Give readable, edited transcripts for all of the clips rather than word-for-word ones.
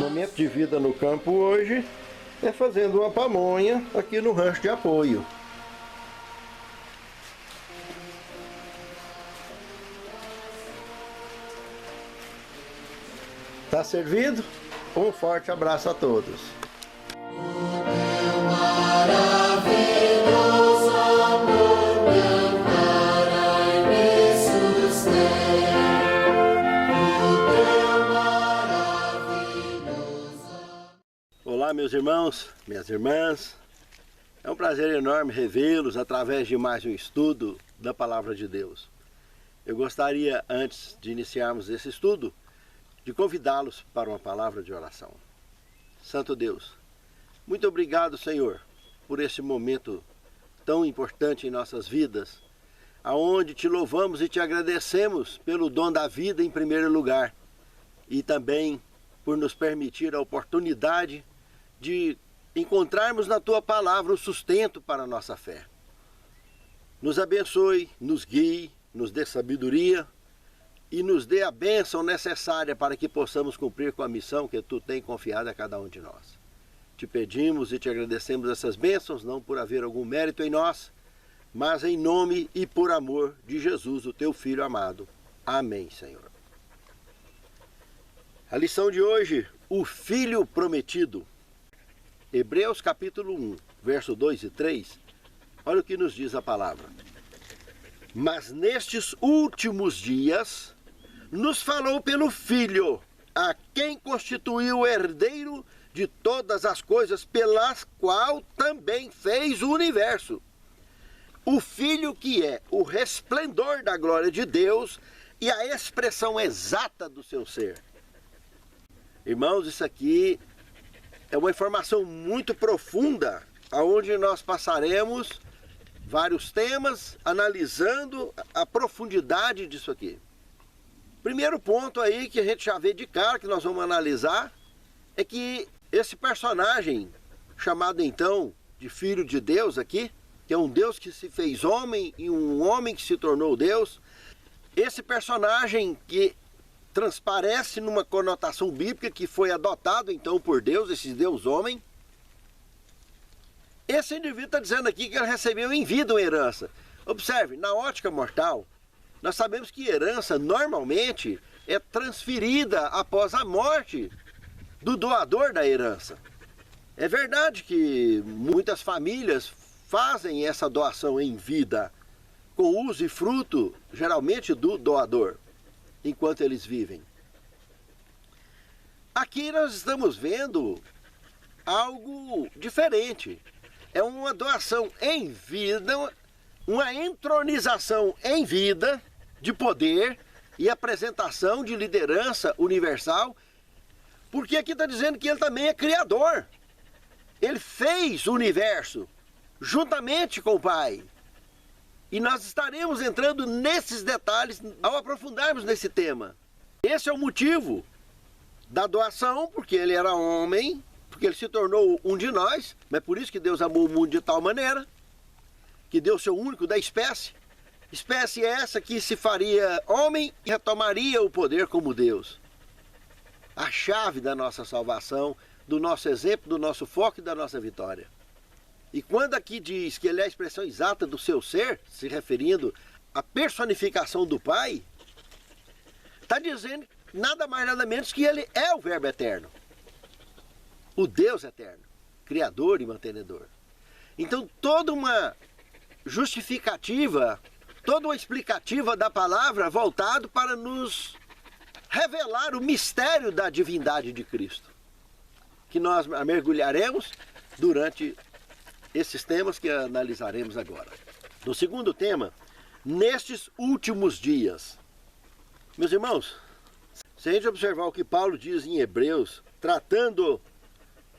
Momento de vida no campo hoje é fazendo uma pamonha aqui no rancho de apoio. Tá servido? Um forte abraço a todos. Olá, meus irmãos, minhas irmãs. É um prazer enorme revê-los através de mais um estudo da Palavra de Deus. Eu gostaria, antes de iniciarmos esse estudo, de convidá-los para uma palavra de oração. Santo Deus, muito obrigado, Senhor, por esse momento tão importante em nossas vidas, aonde te louvamos e te agradecemos pelo dom da vida em primeiro lugar e também por nos permitir a oportunidade de encontrarmos na Tua Palavra o sustento para a nossa fé. Nos abençoe, nos guie, nos dê sabedoria e nos dê a bênção necessária para que possamos cumprir com a missão que Tu tem confiado a cada um de nós. Te pedimos e te agradecemos essas bênçãos, não por haver algum mérito em nós, mas em nome e por amor de Jesus, o Teu Filho amado. Amém, Senhor. A lição de hoje, o Filho Prometido. Hebreus capítulo 1, verso 2 e 3, olha o que nos diz a palavra. Mas nestes últimos dias nos falou pelo Filho, a quem constituiu o herdeiro de todas as coisas, pelas qual também fez o universo. O Filho que é o resplendor da glória de Deus e a expressão exata do seu ser. Irmãos, isso aqui é uma informação muito profunda, onde nós passaremos vários temas analisando a profundidade disso aqui. Primeiro ponto aí que a gente já vê de cara, que nós vamos analisar, é que esse personagem, chamado então de Filho de Deus aqui, que é um Deus que se fez homem e um homem que se tornou Deus, esse personagem que transparece numa conotação bíblica que foi adotado então por Deus, esse Deus homem, esse indivíduo está dizendo aqui que ele recebeu em vida uma herança. Observe, na ótica mortal, nós sabemos que herança normalmente é transferida após a morte do doador da herança. É verdade que muitas famílias fazem essa doação em vida, com uso e fruto, geralmente do doador, enquanto eles vivem. Aqui nós estamos vendo algo diferente. É uma doação em vida, uma entronização em vida de poder e apresentação de liderança universal, porque aqui está dizendo que ele também é criador. Ele fez o universo juntamente com o Pai. E nós estaremos entrando nesses detalhes ao aprofundarmos nesse tema. Esse é o motivo da doação, porque ele era homem, porque ele se tornou um de nós, mas por isso que Deus amou o mundo de tal maneira, que deu o seu único da espécie essa que se faria homem e retomaria o poder como Deus. A chave da nossa salvação, do nosso exemplo, do nosso foco e da nossa vitória. E quando aqui diz que ele é a expressão exata do seu ser, se referindo à personificação do Pai, está dizendo nada mais nada menos que ele é o Verbo eterno. O Deus eterno, Criador e mantenedor. Então toda uma justificativa, toda uma explicativa da palavra voltado para nos revelar o mistério da divindade de Cristo, que nós mergulharemos durante esses temas que analisaremos agora. No segundo tema, nestes últimos dias. Meus irmãos, se a gente observar o que Paulo diz em Hebreus, tratando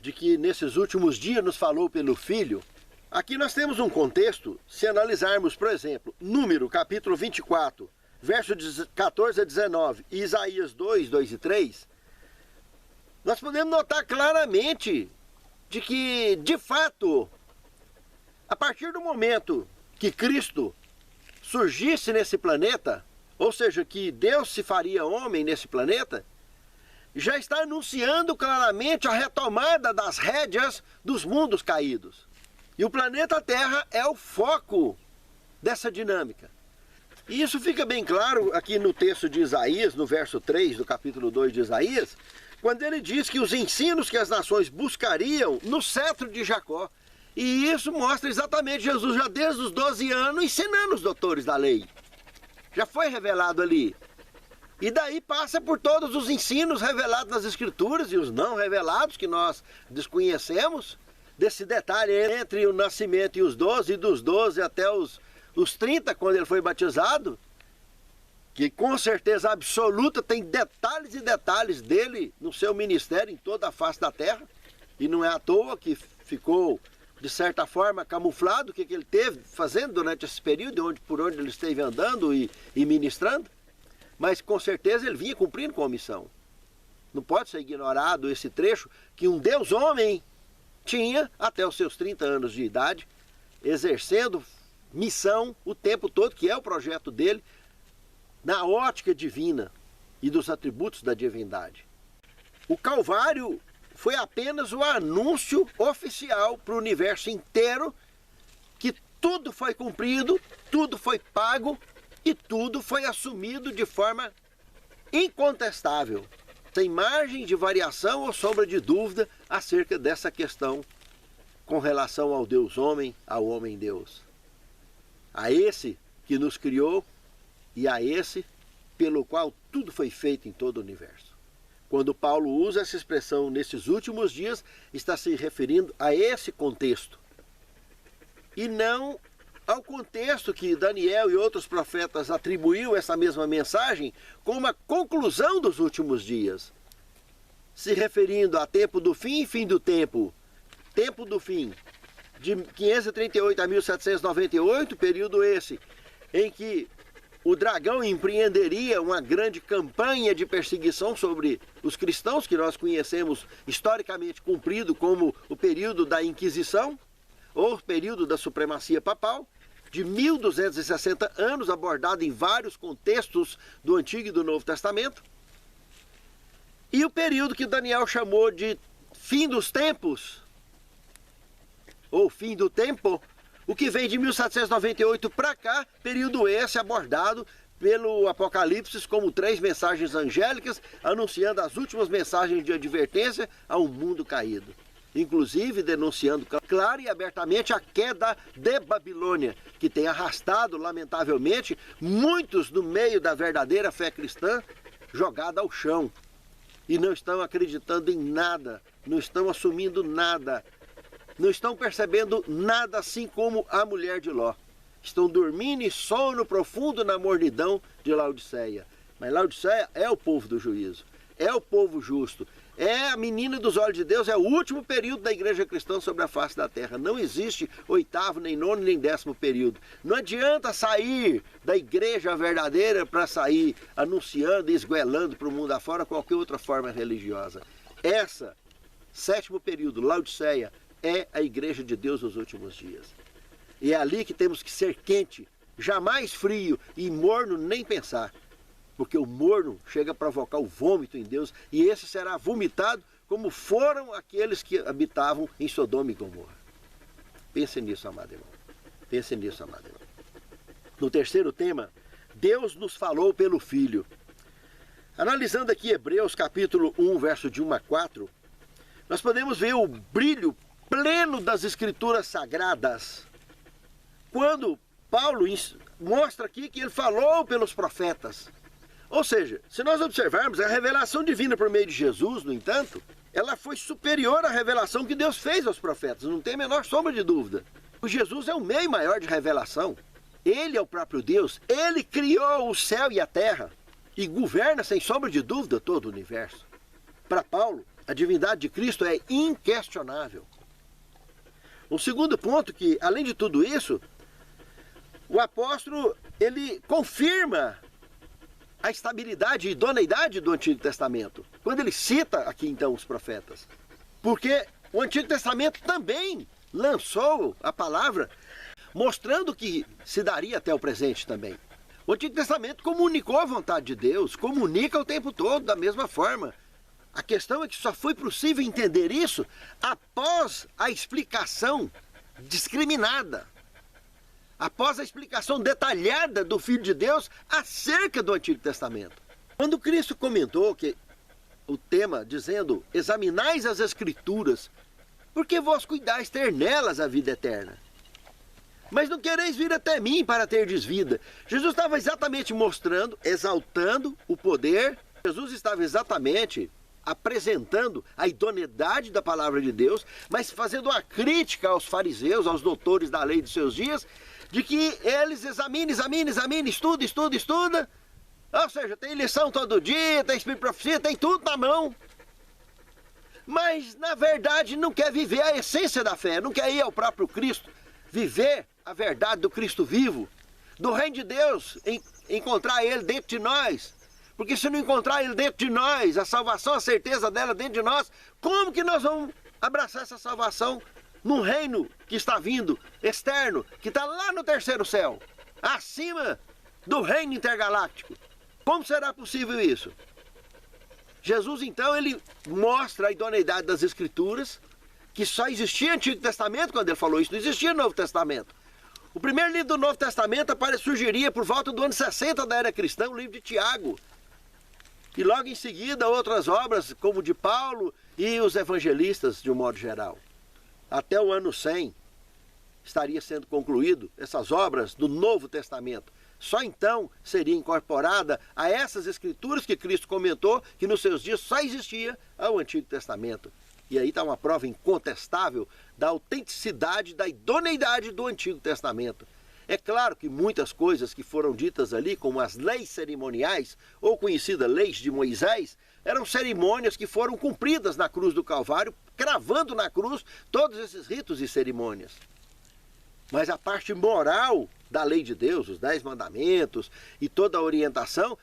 de que nesses últimos dias nos falou pelo Filho, aqui nós temos um contexto, se analisarmos, por exemplo, Número, capítulo 24, versos 14 a 19, e Isaías 2, 2 e 3, nós podemos notar claramente de que, de fato, a partir do momento que Cristo surgisse nesse planeta, ou seja, que Deus se faria homem nesse planeta, já está anunciando claramente a retomada das rédeas dos mundos caídos. E o planeta Terra é o foco dessa dinâmica. E isso fica bem claro aqui no texto de Isaías, no verso 3 do capítulo 2 de Isaías, quando ele diz que os ensinos que as nações buscariam no cetro de Jacó. E isso mostra exatamente Jesus já desde os 12 anos ensinando os doutores da lei. Já foi revelado ali. E daí passa por todos os ensinos revelados nas Escrituras e os não revelados que nós desconhecemos. Desse detalhe entre o nascimento e os 12, e dos 12 até os 30, quando ele foi batizado, que com certeza absoluta tem detalhes e detalhes dele no seu ministério em toda a face da terra. E não é à toa que ficou, de certa forma, camuflado o que ele teve fazendo durante esse período, por onde ele esteve andando e ministrando. Mas com certeza ele vinha cumprindo com a missão. Não pode ser ignorado esse trecho que um Deus homem tinha até os seus 30 anos de idade, exercendo missão o tempo todo, que é o projeto dele, na ótica divina e dos atributos da divindade. O Calvário foi apenas o anúncio oficial para o universo inteiro que tudo foi cumprido, tudo foi pago e tudo foi assumido de forma incontestável, sem margem de variação ou sombra de dúvida acerca dessa questão com relação ao Deus homem, ao homem Deus. A esse que nos criou e a esse pelo qual tudo foi feito em todo o universo. Quando Paulo usa essa expressão nesses últimos dias, está se referindo a esse contexto. E não ao contexto que Daniel e outros profetas atribuíam essa mesma mensagem como uma conclusão dos últimos dias, se referindo a tempo do fim e fim do tempo. Tempo do fim, de 538 a 1798, período esse em que o dragão empreenderia uma grande campanha de perseguição sobre os cristãos, que nós conhecemos historicamente cumprido como o período da Inquisição, ou o período da supremacia papal, de 1260 anos, abordado em vários contextos do Antigo e do Novo Testamento. E o período que Daniel chamou de fim dos tempos, ou fim do tempo, o que vem de 1798 para cá, período esse abordado pelo Apocalipse como 3 mensagens angélicas, anunciando as últimas mensagens de advertência ao mundo caído. Inclusive denunciando claro e abertamente a queda de Babilônia, que tem arrastado, lamentavelmente, muitos do meio da verdadeira fé cristã jogada ao chão. E não estão acreditando em nada, não estão assumindo nada, não estão percebendo nada, assim como a mulher de Ló. Estão dormindo em sono profundo na mornidão de Laodiceia. Mas Laodiceia é o povo do juízo, é o povo justo, é a menina dos olhos de Deus, é o último período da igreja cristã sobre a face da terra. Não existe 8º, nem 9º, nem 10º período. Não adianta sair da igreja verdadeira para sair anunciando e esguelando para o mundo afora qualquer outra forma religiosa. Essa, 7º período, Laodiceia, é a igreja de Deus nos últimos dias. E é ali que temos que ser quente, jamais frio, e morno nem pensar. Porque o morno chega a provocar o vômito em Deus, e esse será vomitado como foram aqueles que habitavam em Sodoma e Gomorra. Pense nisso, amado irmão. Pense nisso, amado irmão. No terceiro tema, Deus nos falou pelo Filho. Analisando aqui Hebreus capítulo 1, verso de 1 a 4, nós podemos ver o brilho pleno das Escrituras Sagradas, quando Paulo mostra aqui que ele falou pelos profetas. Ou seja, se nós observarmos a revelação divina por meio de Jesus, no entanto, ela foi superior à revelação que Deus fez aos profetas, não tem a menor sombra de dúvida. O Jesus é o meio maior de revelação, ele é o próprio Deus, ele criou o céu e a terra e governa sem sombra de dúvida todo o universo. Para Paulo, a divindade de Cristo é inquestionável. Um segundo ponto que, além de tudo isso, o apóstolo, ele confirma a estabilidade e idoneidade do Antigo Testamento, quando ele cita aqui então os profetas. Porque o Antigo Testamento também lançou a palavra, mostrando que se daria até o presente também. O Antigo Testamento comunicou a vontade de Deus, comunica o tempo todo da mesma forma. A questão é que só foi possível entender isso após a explicação discriminada, após a explicação detalhada do Filho de Deus acerca do Antigo Testamento. Quando Cristo comentou que o tema dizendo, examinais as Escrituras, porque vós cuidais ter nelas a vida eterna. Mas não quereis vir até mim para terdes vida. Jesus estava exatamente mostrando, exaltando o poder. Jesus estava exatamente apresentando a idoneidade da palavra de Deus, mas fazendo uma crítica aos fariseus, aos doutores da lei de seus dias, de que eles examinem, estuda. Ou seja, tem lição todo dia, tem espírito de profecia, tem tudo na mão. Mas, na verdade, não quer viver a essência da fé, não quer ir ao próprio Cristo, viver a verdade do Cristo vivo, do reino de Deus, encontrar Ele dentro de nós. Porque se não encontrar Ele dentro de nós, a salvação, a certeza dela dentro de nós, como que nós vamos abraçar essa salvação num reino que está vindo, externo, que está lá no terceiro céu, acima do reino intergaláctico? Como será possível isso? Jesus, então, ele mostra a idoneidade das Escrituras, que só existia Antigo Testamento quando ele falou isso, não existia Novo Testamento. O primeiro livro do Novo Testamento surgiria por volta do ano 60 da era cristã, o livro de Tiago. E logo em seguida outras obras, como de Paulo e os evangelistas, de um modo geral. Até o ano 100 estaria sendo concluído essas obras do Novo Testamento. Só então seria incorporada a essas Escrituras que Cristo comentou que nos seus dias só existia o Antigo Testamento. E aí está uma prova incontestável da autenticidade, da idoneidade do Antigo Testamento. É claro que muitas coisas que foram ditas ali, como as leis cerimoniais, ou conhecidas leis de Moisés, eram cerimônias que foram cumpridas na cruz do Calvário, cravando na cruz todos esses ritos e cerimônias. Mas a parte moral da lei de Deus, os 10 mandamentos e toda a orientação,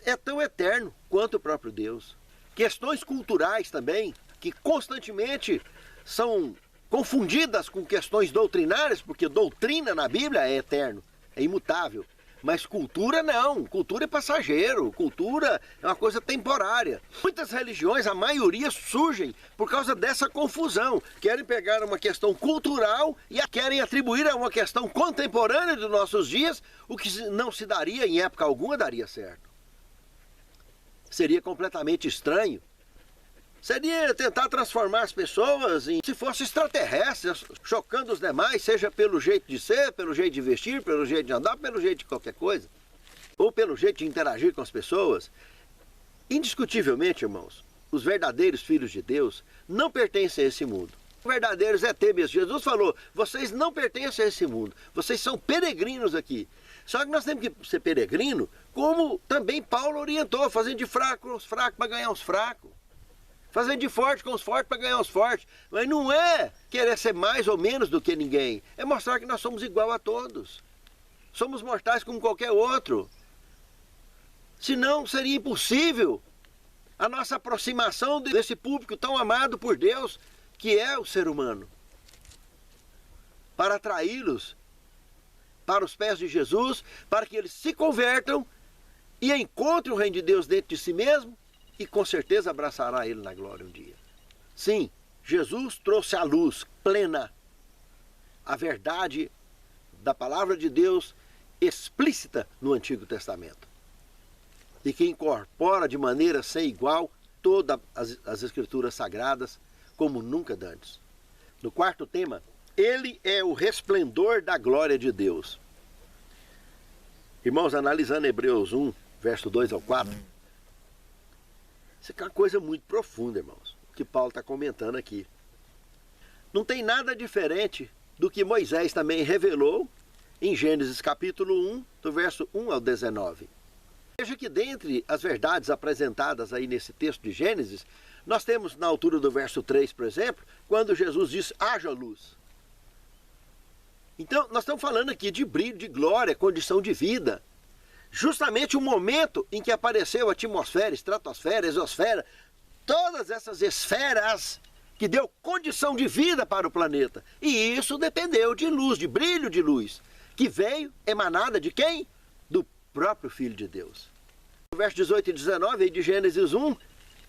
é tão eterno quanto o próprio Deus. Questões culturais também, que constantemente são confundidas com questões doutrinárias, porque doutrina na Bíblia é eterno, é imutável. Mas cultura não, cultura é passageiro, cultura é uma coisa temporária. Muitas religiões, a maioria, surgem por causa dessa confusão. Querem pegar uma questão cultural e a querem atribuir a uma questão contemporânea dos nossos dias, o que não se daria em época alguma daria certo. Seria completamente estranho. Seria tentar transformar as pessoas em se fossem extraterrestres, chocando os demais, seja pelo jeito de ser, pelo jeito de vestir, pelo jeito de andar, pelo jeito de qualquer coisa, ou pelo jeito de interagir com as pessoas. Indiscutivelmente, irmãos, os verdadeiros filhos de Deus não pertencem a esse mundo. Os verdadeiros ET mesmo. Jesus falou, vocês não pertencem a esse mundo, vocês são peregrinos aqui. Só que nós temos que ser peregrino, como também Paulo orientou, fazendo de fraco os fracos para ganhar os fracos. Fazendo de forte com os fortes para ganhar os fortes. Mas não é querer ser mais ou menos do que ninguém. É mostrar que nós somos igual a todos. Somos mortais como qualquer outro. Senão seria impossível a nossa aproximação desse público tão amado por Deus, que é o ser humano. Para atraí-los para os pés de Jesus, para que eles se convertam e encontrem o reino de Deus dentro de si mesmo, e com certeza abraçará ele na glória um dia. Sim, Jesus trouxe à luz plena a verdade da palavra de Deus explícita no Antigo Testamento. E que incorpora de maneira sem igual todas as Escrituras Sagradas como nunca antes. No quarto tema, ele é o resplendor da glória de Deus. Irmãos, analisando Hebreus 1, verso 2 ao 4, isso aqui é uma coisa muito profunda, irmãos, que Paulo está comentando aqui. Não tem nada diferente do que Moisés também revelou em Gênesis capítulo 1, do verso 1 ao 19. Veja que dentre as verdades apresentadas aí nesse texto de Gênesis, nós temos na altura do verso 3, por exemplo, quando Jesus diz, haja luz. Então, nós estamos falando aqui de brilho, de glória, condição de vida. Justamente o momento em que apareceu a atmosfera, estratosfera, exosfera, todas essas esferas que deu condição de vida para o planeta. E isso dependeu de luz, de brilho de luz, que veio emanada de quem? Do próprio Filho de Deus. No verso 18 e 19 de Gênesis 1,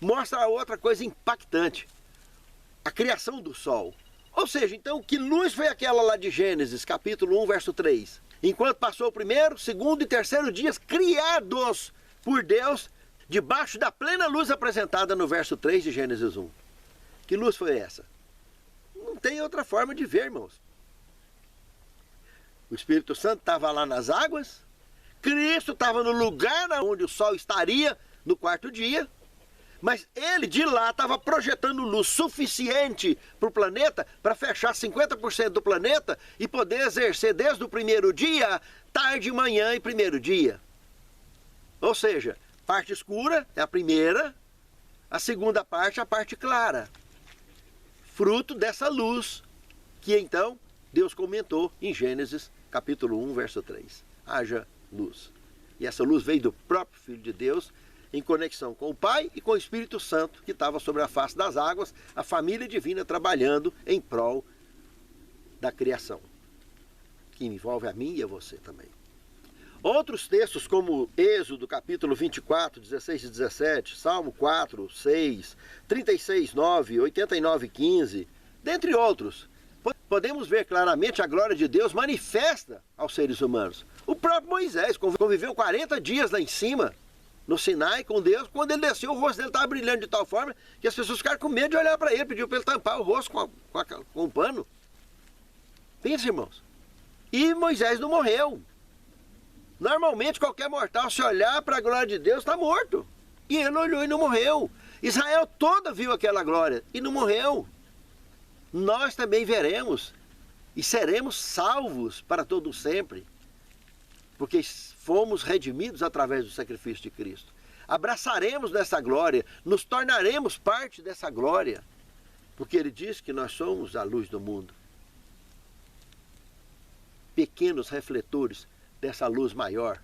mostra outra coisa impactante, a criação do sol. Ou seja, então, que luz foi aquela lá de Gênesis, capítulo 1, verso 3? Enquanto passou o primeiro, segundo e terceiro dias, criados por Deus, debaixo da plena luz apresentada no verso 3 de Gênesis 1. Que luz foi essa? Não tem outra forma de ver, irmãos. O Espírito Santo estava lá nas águas, Cristo estava no lugar onde o sol estaria no quarto dia, mas ele de lá estava projetando luz suficiente para o planeta para fechar 50% do planeta e poder exercer desde o primeiro dia, tarde, manhã e primeiro dia. Ou seja, parte escura é a primeira, a segunda parte é a parte clara. Fruto dessa luz que então Deus comentou em Gênesis capítulo 1, verso 3. Haja luz. E essa luz veio do próprio Filho de Deus, em conexão com o Pai e com o Espírito Santo, que estava sobre a face das águas, a família divina trabalhando em prol da criação, que envolve a mim e a você também. Outros textos, como Êxodo, capítulo 24, 16 e 17, Salmo 4, 6, 36, 9, 89, 15, dentre outros, podemos ver claramente a glória de Deus manifesta aos seres humanos. O próprio Moisés conviveu 40 dias lá em cima, no Sinai, com Deus. Quando ele desceu, o rosto dele estava brilhando de tal forma que as pessoas ficaram com medo de olhar para ele, pediu para ele tampar o rosto com um pano. Pensa, irmãos. E Moisés não morreu. Normalmente, qualquer mortal, se olhar para a glória de Deus, está morto. E ele olhou e não morreu. Israel toda viu aquela glória e não morreu. Nós também veremos e seremos salvos para todo sempre, porque fomos redimidos através do sacrifício de Cristo. Abraçaremos dessa glória, nos tornaremos parte dessa glória, porque ele diz que nós somos a luz do mundo. Pequenos refletores dessa luz maior,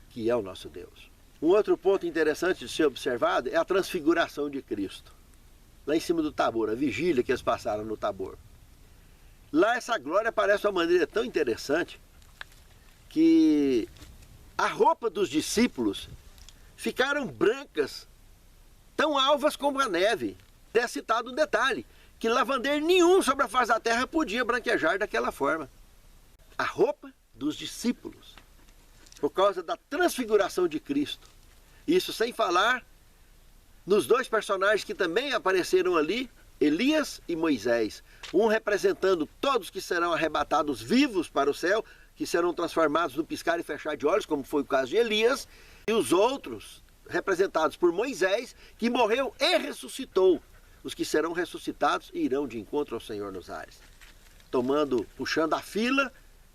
que é o nosso Deus. Um outro ponto interessante de ser observado é a transfiguração de Cristo. Lá em cima do Tabor, a vigília que eles passaram no Tabor. Lá essa glória aparece de uma maneira tão interessante que a roupa dos discípulos ficaram brancas, tão alvas como a neve. É citado um detalhe, que lavandeiro nenhum sobre a face da terra podia branquejar daquela forma. A roupa dos discípulos, por causa da transfiguração de Cristo. Isso sem falar nos dois personagens que também apareceram ali, Elias e Moisés. Um representando todos que serão arrebatados vivos para o céu, que serão transformados no piscar e fechar de olhos, como foi o caso de Elias, e os outros representados por Moisés, que morreu e ressuscitou. Os que serão ressuscitados irão de encontro ao Senhor nos ares, puxando a fila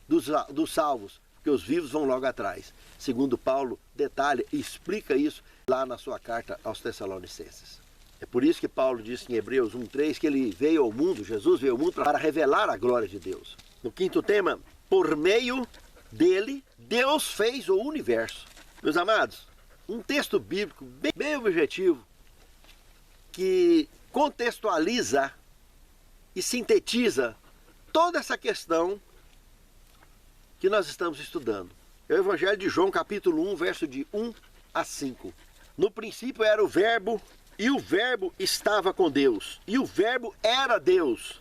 dos salvos, porque os vivos vão logo atrás. Segundo Paulo, detalha e explica isso lá na sua carta aos Tessalonicenses. É por isso que Paulo disse em Hebreus 1:3 que ele veio ao mundo, Jesus veio ao mundo para revelar a glória de Deus. No quinto tema, por meio dele, Deus fez o universo. Meus amados, um texto bíblico bem objetivo, que contextualiza e sintetiza toda essa questão que nós estamos estudando. É o Evangelho de João, capítulo 1, verso de 1 a 5. No princípio era o Verbo, e o Verbo estava com Deus, e o Verbo era Deus.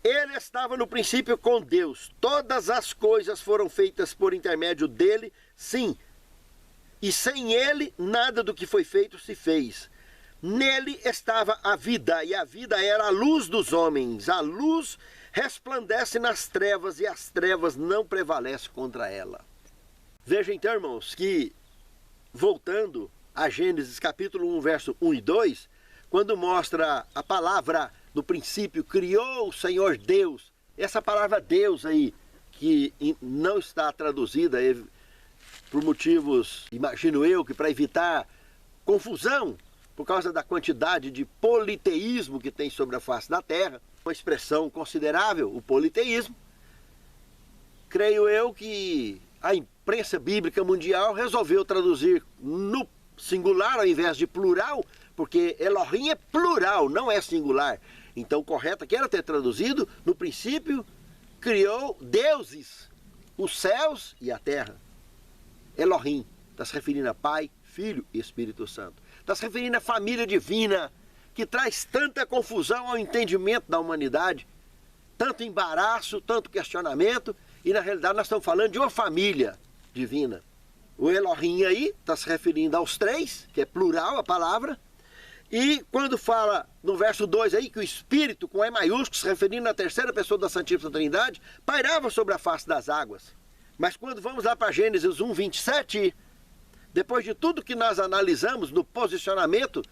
Ele estava no princípio com Deus. Todas as coisas foram feitas por intermédio dele, sim. E sem ele, nada do que foi feito se fez. Nele estava a vida, e a vida era a luz dos homens. A luz resplandece nas trevas, e as trevas não prevalecem contra ela. Veja então, irmãos, que voltando a Gênesis capítulo 1, verso 1 e 2, quando mostra a palavra no princípio, criou o Senhor Deus. Essa palavra Deus aí, que não está traduzida por motivos, imagino eu, que para evitar confusão, por causa da quantidade de politeísmo que tem sobre a face da terra, uma expressão considerável, o politeísmo. Creio eu que a imprensa bíblica mundial resolveu traduzir no singular ao invés de plural, porque Elohim é plural, não é singular. Então, o correto aqui era ter traduzido, no princípio, criou deuses, os céus e a terra. Elohim, está se referindo a Pai, Filho e Espírito Santo. Está se referindo à família divina, que traz tanta confusão ao entendimento da humanidade, tanto embaraço, tanto questionamento, e na realidade nós estamos falando de uma família divina. O Elohim aí está se referindo aos três, que é plural a palavra, e quando fala no verso 2 aí que o Espírito, com E maiúsculo, se referindo à terceira pessoa da Santíssima Trindade, pairava sobre a face das águas. Mas quando vamos lá para Gênesis 1, 27, depois de tudo que nós analisamos no posicionamento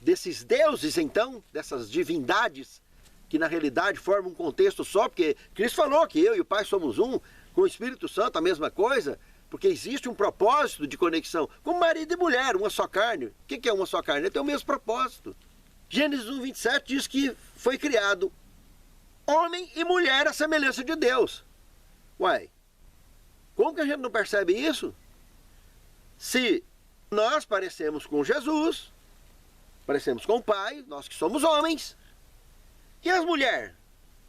desses deuses, então, dessas divindades, que na realidade formam um contexto só, porque Cristo falou que eu e o Pai somos um, com o Espírito Santo a mesma coisa, porque existe um propósito de conexão, como marido e mulher, uma só carne. O que é uma só carne? Ele tem o mesmo propósito. Gênesis 1, 27 diz que foi criado homem e mulher à semelhança de Deus. Uai, como que a gente não percebe isso? Se nós parecemos com Jesus, parecemos com o Pai, nós que somos homens, e as mulheres?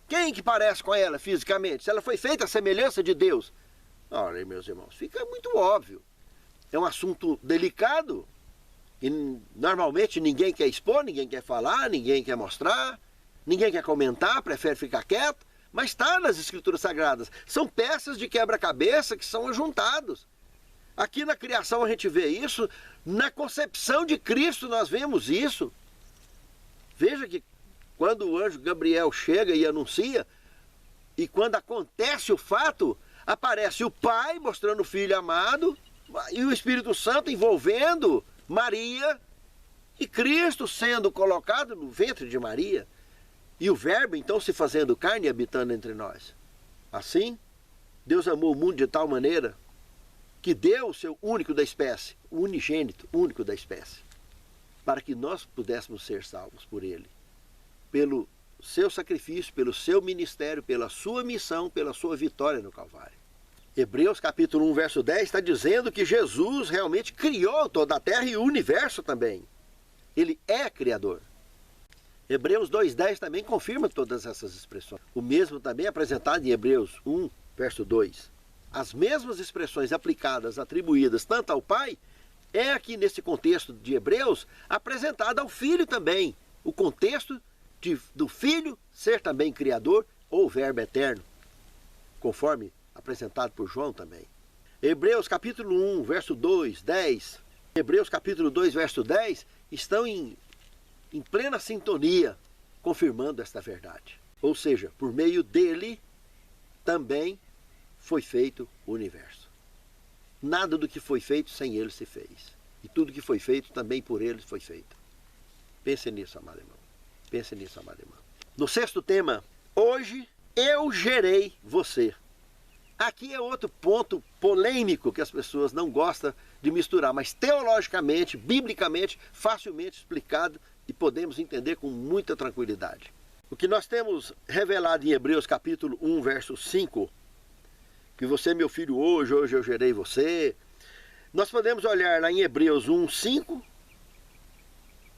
Quem que parece com ela fisicamente? Se ela foi feita à semelhança de Deus? Olha, meus irmãos, fica muito óbvio. É um assunto delicado, e normalmente ninguém quer expor, ninguém quer falar, ninguém quer mostrar, ninguém quer comentar, prefere ficar quieto, mas está nas Escrituras Sagradas. São peças de quebra-cabeça que são ajuntados. Aqui na criação a gente vê isso, na concepção de Cristo nós vemos isso. Veja que quando o anjo Gabriel chega e anuncia, e quando acontece o fato, aparece o Pai mostrando o Filho amado, e o Espírito Santo envolvendo Maria, e Cristo sendo colocado no ventre de Maria, e o Verbo então se fazendo carne e habitando entre nós. Assim, Deus amou o mundo de tal maneira que deu o seu único da espécie, o unigênito, único da espécie, para que nós pudéssemos ser salvos por Ele, pelo seu sacrifício, pelo seu ministério, pela sua missão, pela sua vitória no Calvário. Hebreus capítulo 1, verso 10 está dizendo que Jesus realmente criou toda a terra e o universo também. Ele é criador. Hebreus 2,10 também confirma todas essas expressões. O mesmo também é apresentado em Hebreus 1, verso 2. As mesmas expressões aplicadas, atribuídas tanto ao Pai, é aqui nesse contexto de Hebreus, apresentada ao Filho também. O contexto do Filho ser também Criador ou Verbo eterno, conforme apresentado por João também. Hebreus capítulo 1, verso 2, 10. Hebreus capítulo 2, verso 10 estão em plena sintonia, confirmando esta verdade. Ou seja, por meio dele também foi feito o universo. Nada do que foi feito sem ele se fez. E tudo que foi feito também por ele foi feito. Pense nisso, amado irmão. Pense nisso, amado irmão. No sexto tema, hoje eu gerei você. Aqui é outro ponto polêmico que as pessoas não gostam de misturar, mas teologicamente, biblicamente, facilmente explicado e podemos entender com muita tranquilidade. O que nós temos revelado em Hebreus capítulo 1, verso 5, que você é meu filho hoje eu gerei você. Nós podemos olhar lá em Hebreus 1, 5.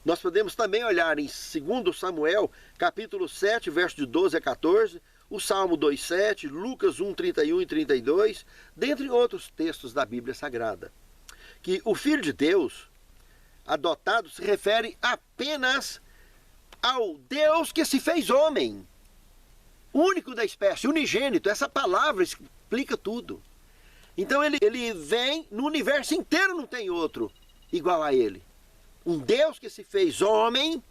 Nós podemos também olhar em 2 Samuel, capítulo 7, verso de 12 a 14, o Salmo 2,7, Lucas 1, 31 e 32, dentre outros textos da Bíblia Sagrada. Que o Filho de Deus, adotado, se refere apenas ao Deus que se fez homem, único da espécie, unigênito. Essa palavra explica tudo. Então ele vem, no universo inteiro não tem outro igual a ele. Um Deus que se fez homem,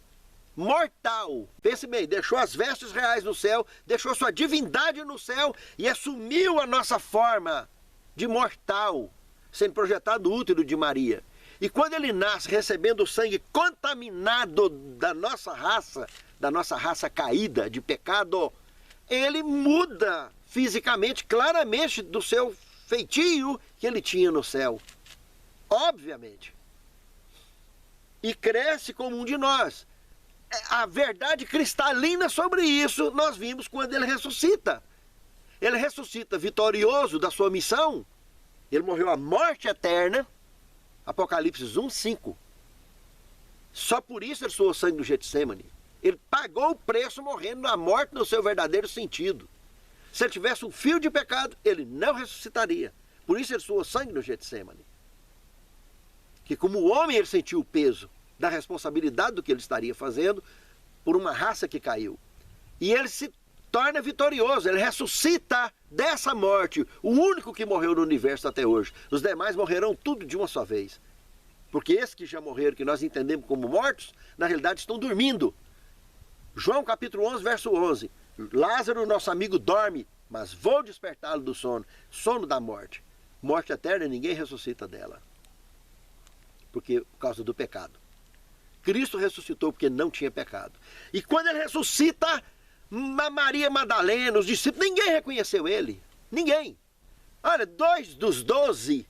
mortal. Pense bem, deixou as vestes reais no céu, deixou sua divindade no céu e assumiu a nossa forma de mortal, sendo projetado no útero de Maria. E quando ele nasce recebendo o sangue contaminado da nossa raça caída de pecado, ele muda fisicamente, claramente, do seu feitio que ele tinha no céu. Obviamente. E cresce como um de nós. A verdade cristalina sobre isso nós vimos quando ele ressuscita. Ele ressuscita vitorioso da sua missão. Ele morreu a morte eterna. Apocalipse 1, 5. Só por isso ele suou sangue do Getsêmani. Ele pagou o preço morrendo na morte no seu verdadeiro sentido. Se ele tivesse um fio de pecado, ele não ressuscitaria. Por isso ele suou sangue no Getsêmani. que como homem ele sentiu o peso da responsabilidade do que ele estaria fazendo por uma raça que caiu. E ele se torna vitorioso, ele ressuscita dessa morte, o único que morreu no universo até hoje. Os demais morrerão tudo de uma só vez. Porque esses que já morreram, que nós entendemos como mortos, na realidade estão dormindo. João capítulo 11, verso 11. Lázaro, nosso amigo, dorme, mas vou despertá-lo do sono. Sono da morte. Morte eterna, ninguém ressuscita dela. Por causa do pecado. Cristo ressuscitou porque não tinha pecado. E quando ele ressuscita, Maria Madalena, os discípulos, ninguém reconheceu ele. Ninguém. Olha, 2 dos 12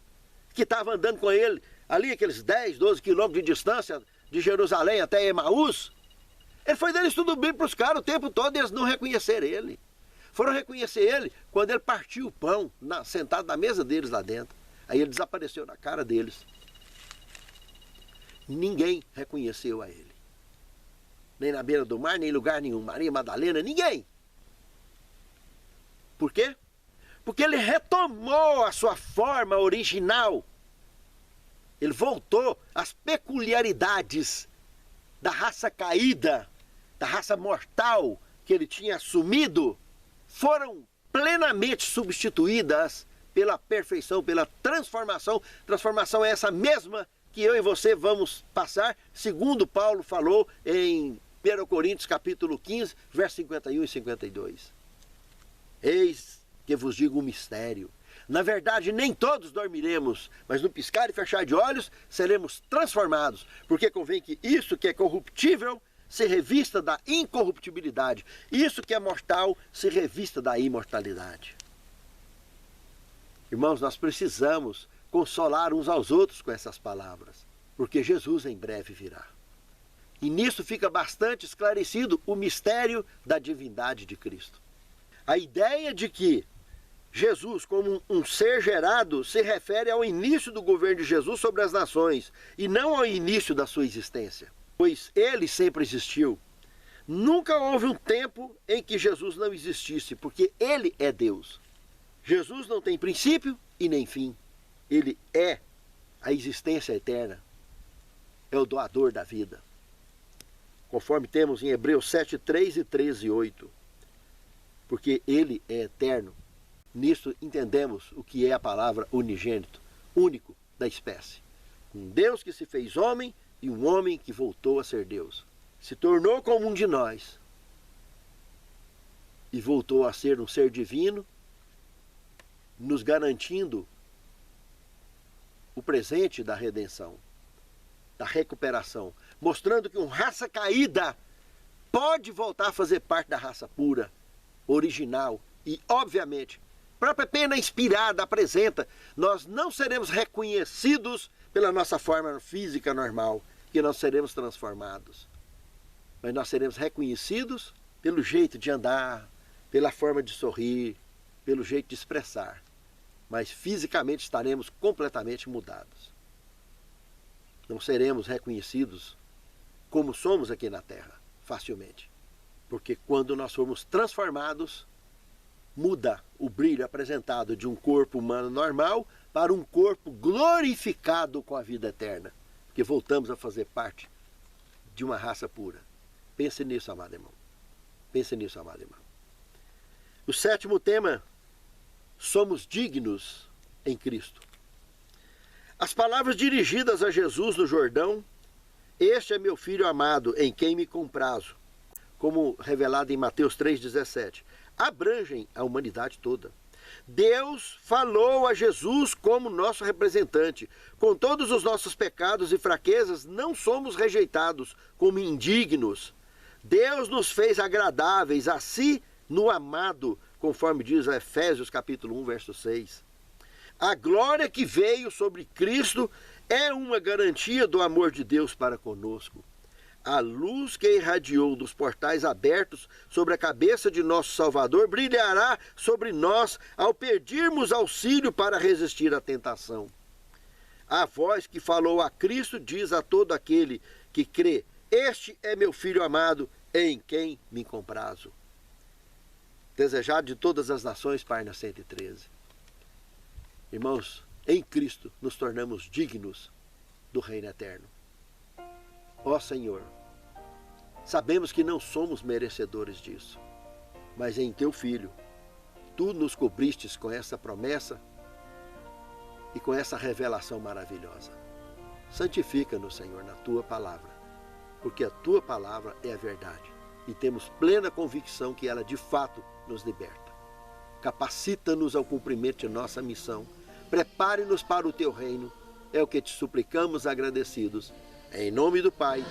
que estavam andando com ele, ali aqueles 10, 12 quilômetros de distância de Jerusalém até Emaús, ele foi dando estudo bíblico para os caras o tempo todo e eles não reconheceram ele. Foram reconhecer ele quando ele partiu o pão, sentado na mesa deles lá dentro. Aí ele desapareceu da cara deles. Ninguém reconheceu a ele. Nem na beira do mar, nem em lugar nenhum. Maria Madalena, ninguém. Por quê? Porque ele retomou a sua forma original. Ele voltou às peculiaridades da raça caída, da raça mortal que ele tinha assumido, foram plenamente substituídas pela perfeição, pela transformação. Transformação é essa mesma que eu e você vamos passar, segundo Paulo falou em 1 Coríntios capítulo 15, versos 51 e 52. Eis que vos digo um mistério. Na verdade, nem todos dormiremos, mas no piscar e fechar de olhos seremos transformados, porque convém que isso que é corruptível se revista da incorruptibilidade, isso que é mortal se revista da imortalidade. Irmãos, nós precisamos consolar uns aos outros com essas palavras, porque Jesus em breve virá. E nisso fica bastante esclarecido o mistério da divindade de Cristo. A ideia de que Jesus, como um ser gerado, se refere ao início do governo de Jesus sobre as nações e não ao início da sua existência, pois ele sempre existiu. Nunca houve um tempo em que Jesus não existisse, porque ele é Deus. Jesus não tem princípio e nem fim. Ele é a existência eterna. É o doador da vida. Conforme temos em Hebreus 7, 3 e 13, 8. Porque ele é eterno. Nisso entendemos o que é a palavra unigênito, único da espécie. Um Deus que se fez homem e um homem que voltou a ser Deus. Se tornou como um de nós e voltou a ser um ser divino, nos garantindo o presente da redenção, da recuperação, mostrando que uma raça caída pode voltar a fazer parte da raça pura, original e, obviamente, a própria pena inspirada apresenta, nós não seremos reconhecidos pela nossa forma física normal, que nós seremos transformados. Mas nós seremos reconhecidos pelo jeito de andar, pela forma de sorrir, pelo jeito de expressar. Mas fisicamente estaremos completamente mudados. Não seremos reconhecidos como somos aqui na Terra, facilmente. Porque quando nós formos transformados, muda o brilho apresentado de um corpo humano normal para um corpo glorificado com a vida eterna. Porque voltamos a fazer parte de uma raça pura. Pense nisso, amado irmão. Pense nisso, amado irmão. O 7º tema, somos dignos em Cristo. As palavras dirigidas a Jesus no Jordão, este é meu filho amado, em quem me comprazo, como revelado em Mateus 3,17, abrangem a humanidade toda. Deus falou a Jesus como nosso representante. Com todos os nossos pecados e fraquezas, não somos rejeitados como indignos. Deus nos fez agradáveis a si no amado, conforme diz Efésios capítulo 1, verso 6. A glória que veio sobre Cristo é uma garantia do amor de Deus para conosco. A luz que irradiou dos portais abertos sobre a cabeça de nosso Salvador brilhará sobre nós ao pedirmos auxílio para resistir à tentação. A voz que falou a Cristo diz a todo aquele que crê: este é meu filho amado, em quem me comprazo. Desejado de todas as nações, página 113. Irmãos, em Cristo nos tornamos dignos do reino eterno. Ó Senhor, sabemos que não somos merecedores disso, mas em teu Filho, tu nos cobristes com essa promessa e com essa revelação maravilhosa. Santifica-nos, Senhor, na tua palavra, porque a tua palavra é a verdade e temos plena convicção que ela de fato nos liberta. Capacita-nos ao cumprimento de nossa missão, prepare-nos para o teu reino, é o que te suplicamos agradecidos, em nome do Pai,